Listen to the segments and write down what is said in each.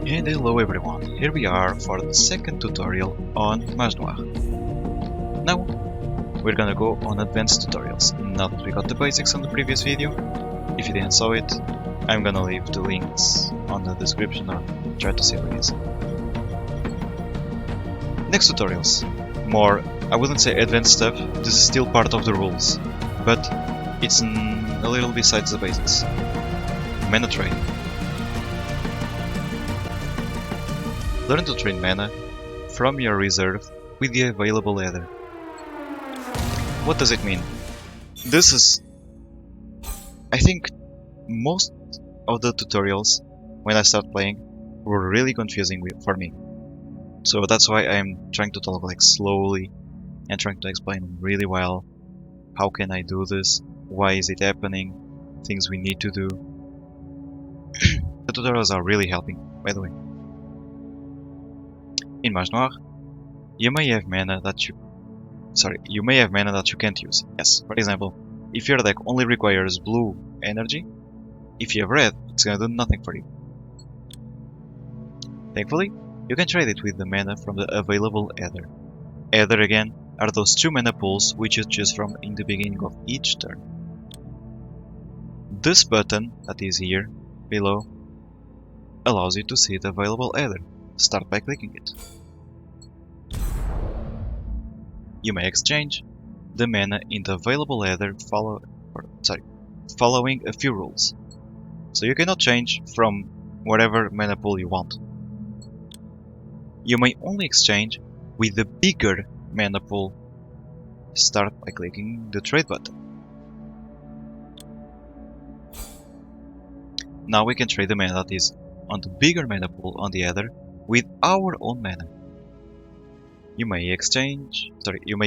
And hello everyone, here we are for the second tutorial on Mage Noir. Now, we're gonna go on advanced tutorials. Now that we got the basics on the previous video, if you didn't saw it, I'm gonna leave the links on the description or try to see what it is. Next tutorials. More, I wouldn't say advanced stuff, this is still part of the rules, but it's a little besides the basics. Mana trade. Learn to trade mana from your reserve with the available Ether. What does it mean? This is... I think most of the tutorials when I start playing were really confusing for me. So that's why I'm trying to talk like slowly and trying to explain really well how can I do this, why is it happening, things we need to do. The tutorials are really helping, by the way. In Mage Noir, you may have mana that you can't use. Yes, for example, if your deck only requires blue energy, if you have red, it's gonna do nothing for you. Thankfully, you can trade it with the mana from the available Ether. Ether again are those 2 mana pools which you choose from in the beginning of each turn. This button that is here below allows you to see the available Ether. Start by clicking it. You may exchange the mana in the available Ether following a few rules. So you cannot change from whatever mana pool you want. You may only exchange with the bigger mana pool. Start by clicking the trade button. Now we can trade the mana that is on the bigger mana pool on the Ether with our own mana. You may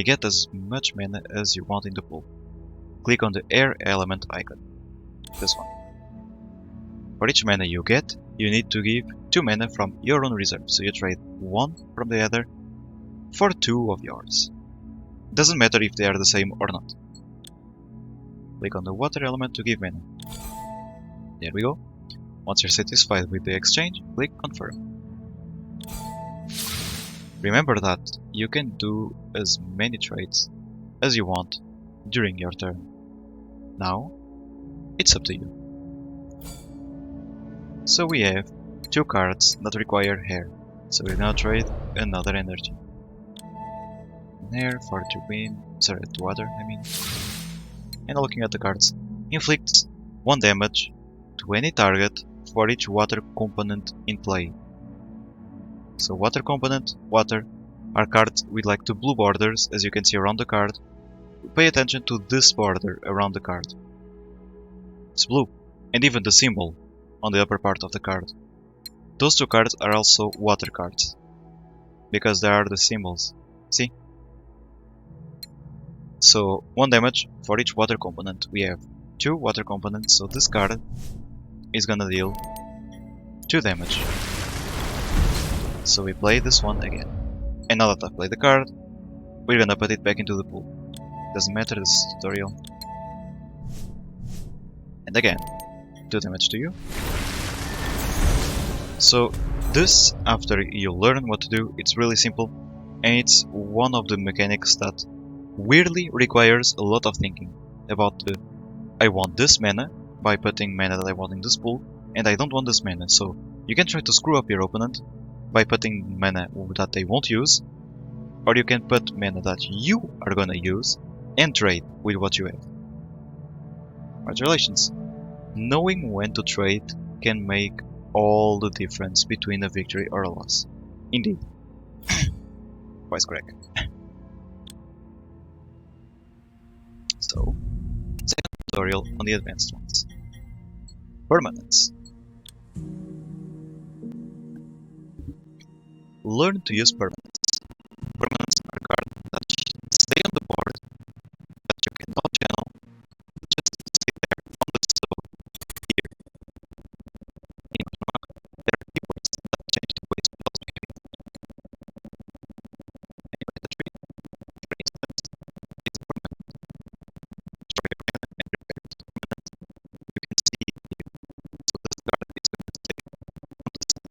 get as much mana as you want in the pool. Click on the air element icon. This one. For each mana you get, you need to give 2 mana from your own reserve, so you trade 1 from the Ether for 2 of yours. Doesn't matter if they are the same or not. Click on the water element to give mana. There we go. Once you're satisfied with the exchange, click confirm. Remember that you can do as many trades as you want during your turn. Now, it's up to you. So we have 2 cards that require hair, so we're gonna trade another energy. Air for 2 water, I mean. And looking at the cards, inflicts 1 damage to any target for each water component in play. So water component, water, are cards with like 2 blue borders, as you can see around the card. Pay attention to this border around the card. It's blue, and even the symbol on the upper part of the card. Those 2 cards are also water cards, because they are the symbols. See? So 1 damage for each water component. We have 2 water components, so this card is gonna deal 2 damage. So we play this one again. And now that I've played the card, we're gonna put it back into the pool. Doesn't matter, this is a tutorial. And again, 2 damage to you. So this, after you learn what to do, it's really simple. And it's one of the mechanics that weirdly requires a lot of thinking about the I want this mana by putting mana that I want in this pool, and I don't want this mana, so you can try to screw up your opponent by putting mana that they won't use, or you can put mana that you are gonna use and trade with what you have. Congratulations! Knowing when to trade can make all the difference between a victory or a loss. Indeed. Voice crack. So, second tutorial on the advanced ones. Permanents. Learn to use permanents. Permanents are cards that stay on the board that you cannot channel, just sit there on the stove here. In Mage Noir, there are keywords that change the way spells behave. Anyway, the tree, for instance, is a permanent. Destroy your mana and repair it. Permanent. You can see it here. So this card is going to stay on the stove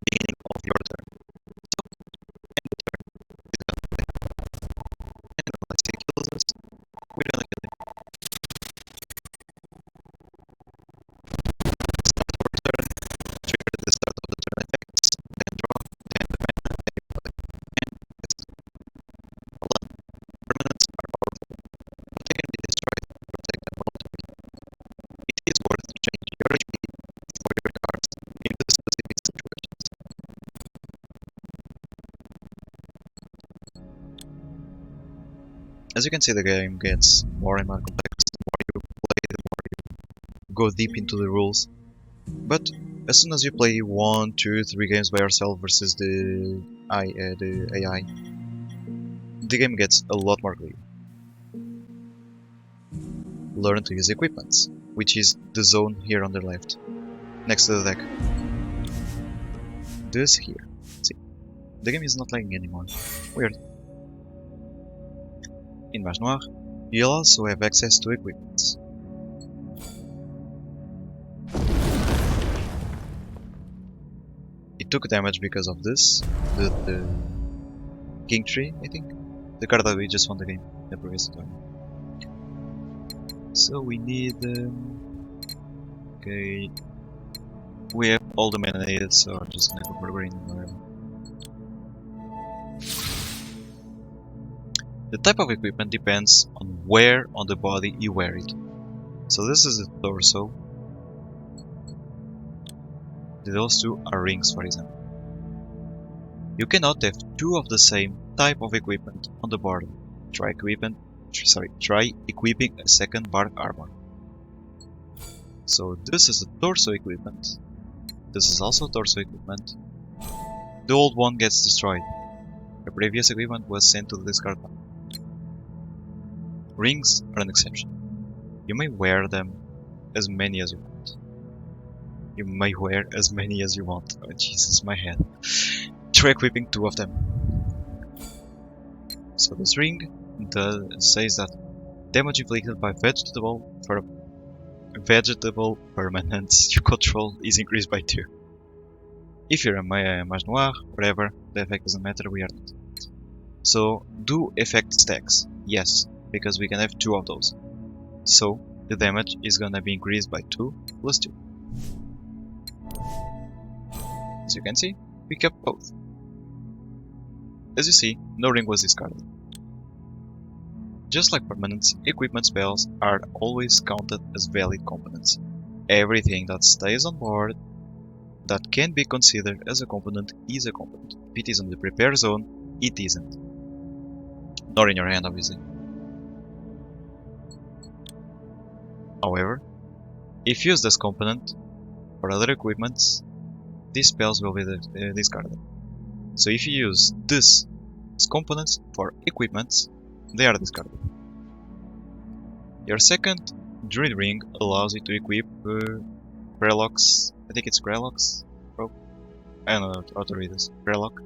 beginning of your turn. And let's say kills us. We're gonna kill him. Start our turn, trigger the start of the turn effects, then draw, then the mana, then you play. And that's it. Hold on. Permanents are powerful, but they can be destroyed. Protect them ultimately. It is worth to change your HP for your cards in the specific situations. As you can see, the game gets more and more complex the more you play, the more you go deep into the rules. But as soon as you play 1, 2, 3 games by yourself versus the AI, the game gets a lot more clear. Learn to use equipments, which is the zone here on the left, next to the deck. This here. See, the game is not lagging anymore. Weird. In Mage Noir, you'll also have access to equipments. It took damage because of this, the King Tree, I think, the card that we just won the game, the previous turn. So we need, okay, we have all the mana needed, so I'm just gonna go for green and whatever. The type of equipment depends on where on the body you wear it. So this is the torso. Those two are rings, for example. You cannot have two of the same type of equipment on the board. Try equipping a second bark armor. So this is a torso equipment. This is also torso equipment. The old one gets destroyed. The previous equipment was sent to the discard pile. Rings are an exception. You may wear them as many as you want. You may wear as many as you want. Oh Jesus, my head. Try equipping two of them. So this ring says that damage inflicted by vegetable permanents you control is increased by 2. If you're a Mage Noir, whatever, the effect doesn't matter, we are not. So do effect stacks, yes, because we can have 2 of those. So the damage is gonna be increased by 2 plus 2. As you can see, we kept both. As you see, no ring was discarded. Just like permanents, equipment spells are always counted as valid components. Everything that stays on board that can be considered as a component is a component. If it is on the prepare zone, it isn't. Nor in your hand, obviously. However, if used as component for other equipments, these spells will be discarded. So if you use this as components for equipments, they are discarded. Your second Druid Ring allows you to equip Grelock's, I think it's Grelock's rope? I don't know how to read this. Grelock.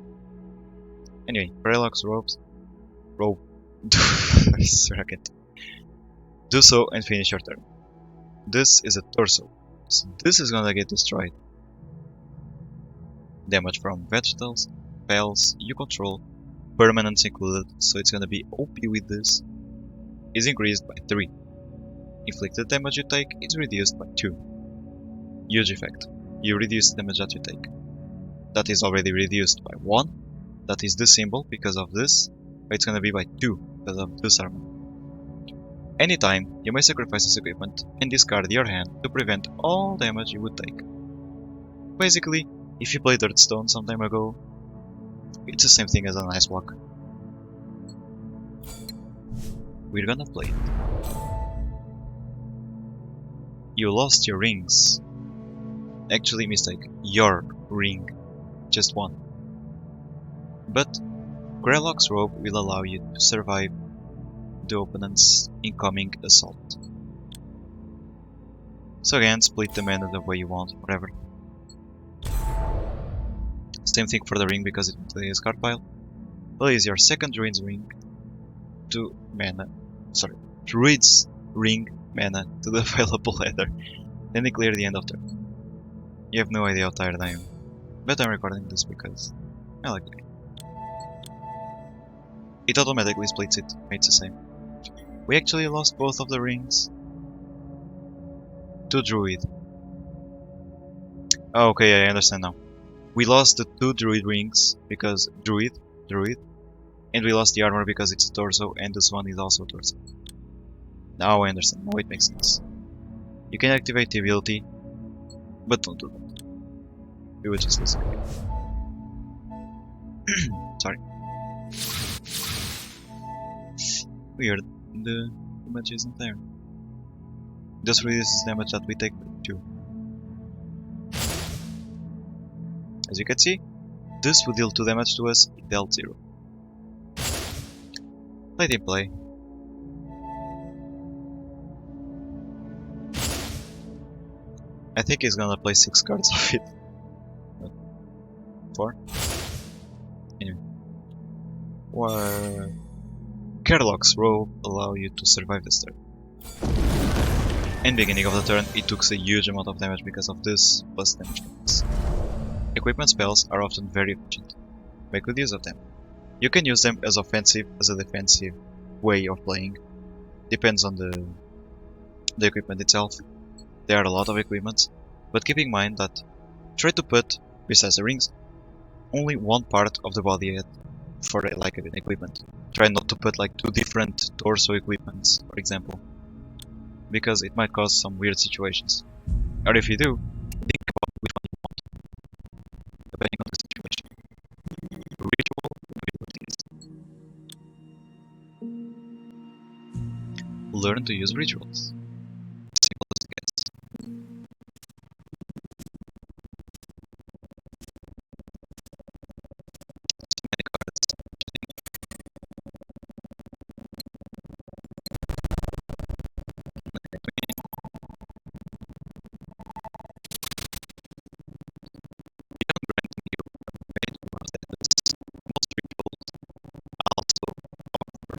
Anyway, Grelock's rope. I swear I can't. Do so and finish your turn. This is a torso, so this is gonna get destroyed. Damage from vegetables, spells you control, permanents included, so it's gonna be OP with this, is increased by 3. Inflicted damage you take is reduced by 2. Huge effect. You reduce the damage that you take. That is already reduced by 1. That is the symbol because of this, but it's gonna be by 2 because of this armor. Anytime, you may sacrifice this equipment and discard your hand to prevent all damage you would take. Basically, if you played Dirtstone some time ago, it's the same thing as an Ice Block. We're gonna play it. You lost your rings. Actually, mistake. Your ring. Just one. But Grelock's robe will allow you to survive the opponent's incoming assault. So again, split the mana the way you want, whatever. Same thing for the ring because it went to the discard pile. Place your second Druid's Ring to mana. Sorry, Druid's Ring mana to the available header. Then declare the end of turn. You have no idea how tired I am. But I'm recording this because I like it. It automatically splits it, it's the same. We actually lost both of the rings to Druid. Oh, okay, I understand now. We lost the 2 Druid rings because Druid, and we lost the armor because it's a torso, and this one is also a torso. Now I understand, now it makes sense. You can activate the ability, but don't do that. We would just lose it. Sorry. Weird, the damage isn't there. This reduces damage that we take too. As you can see, this would deal 2 damage to us, it dealt 0. Let him play. I think he's gonna play 6 cards of it. 4? Anyway. Kerlock's robe allow you to survive this turn. In beginning of the turn, it took a huge amount of damage because of this, plus damage bonus. Equipment spells are often very efficient. Make good use of them. You can use them as offensive as a defensive way of playing. Depends on the equipment itself. There are a lot of equipments, but keep in mind that try to put, besides the rings, only one part of the body for like an equipment. Try not to put like 2 different torso equipments, for example, because it might cause some weird situations. Or if you do, think about which one you want, depending on the situation. Ritual abilities. Learn to use rituals. Simple as it gets. So many cards. Mage Noir status. Most rituals also offer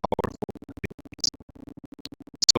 powerful abilities. So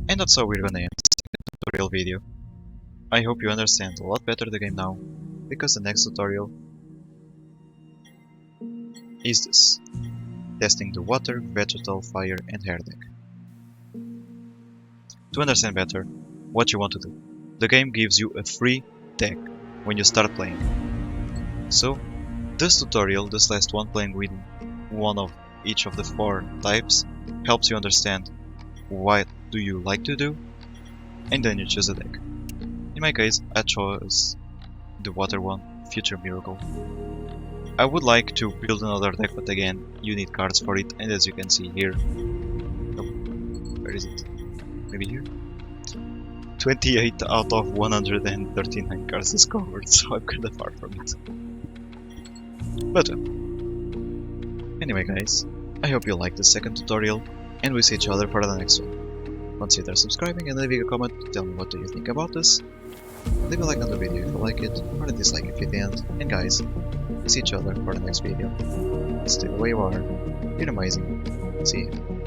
And that's how we're gonna end this tutorial video. I hope you understand a lot better the game now, because the next tutorial is this. Testing the water, vegetal, fire and air deck. To understand better what you want to do, the game gives you a free deck when you start playing. So, this tutorial, this last one playing with one of each of the 4 types, helps you understand what do you like to do, and then you choose a deck. In my case, I chose the water one, Future Miracle. I would like to build another deck, but again, you need cards for it, and as you can see here, where is it? Maybe here? 28 out of 139 cards discovered, so I'm kinda far from it. But anyway guys, I hope you liked the second tutorial, and we see each other for the next one. Consider subscribing and leaving a comment to tell me what do you think about this. Leave a like on the video if you like it, or a dislike if you didn't, and guys, we see each other for the next video. Stay the way you are, you're amazing, see you.